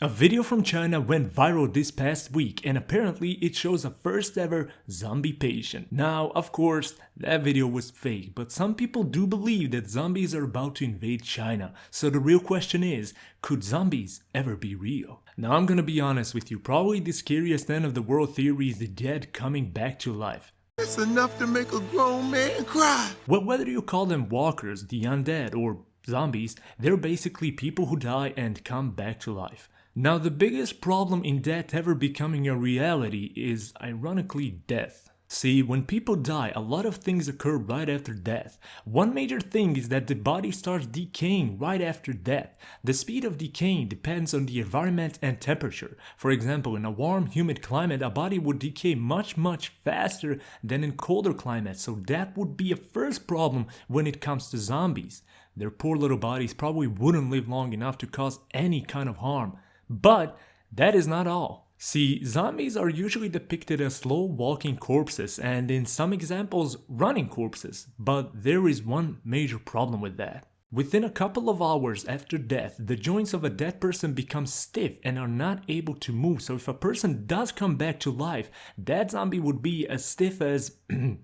A video from China went viral this past week, and apparently it shows a first ever zombie patient. Now, of course, that video was fake, but some people do believe that zombies are about to invade China. So the real question is, could zombies ever be real? Now I'm gonna be honest with you, probably the scariest end of the world theory is the dead coming back to life. It's enough to make a grown man cry. Well, whether you call them walkers, the undead, or zombies, they're basically people who die and come back to life. Now, the biggest problem in death ever becoming a reality is, ironically, death. See, when people die, a lot of things occur right after death. One major thing is that the body starts decaying right after death. The speed of decaying depends on the environment and temperature. For example, in a warm, humid climate, a body would decay much faster than in colder climates, so that would be a first problem when it comes to zombies. Their poor little bodies probably wouldn't live long enough to cause any kind of harm. But that is not all. See, zombies are usually depicted as slow walking corpses and in some examples running corpses, but there is one major problem with that. Within a couple of hours after death, the joints of a dead person become stiff and are not able to move, so if a person does come back to life, that zombie would be as stiff as a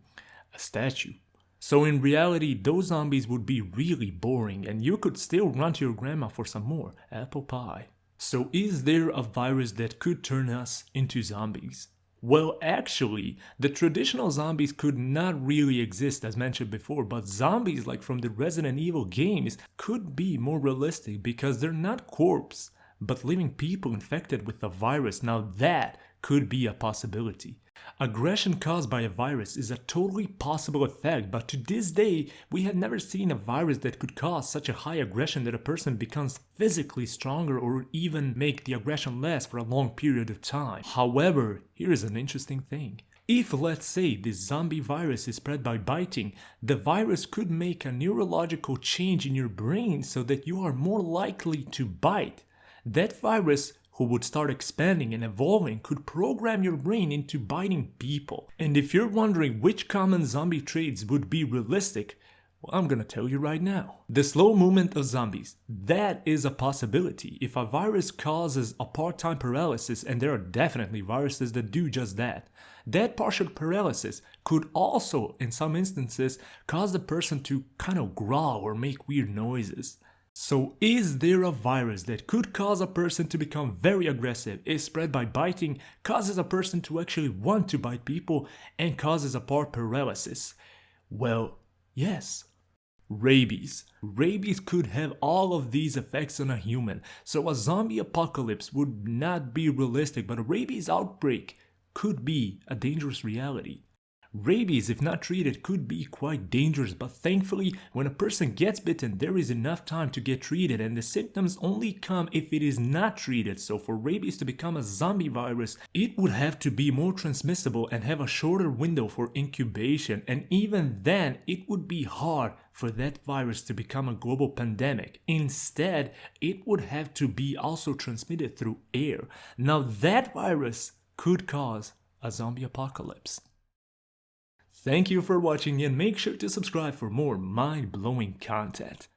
statue. So in reality, those zombies would be really boring and you could still run to your grandma for some more apple pie. So is there a virus that could turn us into zombies? Well, actually, the traditional zombies could not really exist as mentioned before, but zombies like from the Resident Evil games could be more realistic because they're not corpses, but living people infected with a virus. Now that could be a possibility. Aggression caused by a virus is a totally possible effect, but to this day, we have never seen a virus that could cause such a high aggression that a person becomes physically stronger or even make the aggression last for a long period of time. However, here is an interesting thing. If, let's say, this zombie virus is spread by biting, the virus could make a neurological change in your brain so that you are more likely to bite. That virus, who would start expanding and evolving, could program your brain into biting people. And if you're wondering which common zombie traits would be realistic, well, I'm gonna tell you right now. The slow movement of zombies, that is a possibility. If a virus causes a part-time paralysis, and there are definitely viruses that do just that, that partial paralysis could also, in some instances, cause the person to kind of growl or make weird noises. So is there a virus that could cause a person to become very aggressive, is spread by biting, causes a person to actually want to bite people, and causes a part paralysis? Well, yes. Rabies. Rabies could have all of these effects on a human, so a zombie apocalypse would not be realistic, but a rabies outbreak could be a dangerous reality. Rabies, if not treated, could be quite dangerous, but thankfully, when a person gets bitten, there is enough time to get treated, and the symptoms only come if it is not treated. So for rabies to become a zombie virus, it would have to be more transmissible and have a shorter window for incubation, and even then, it would be hard for that virus to become a global pandemic. Instead, it would have to be also transmitted through air. Now that virus could cause a zombie apocalypse. Thank you for watching and make sure to subscribe for more mind-blowing content.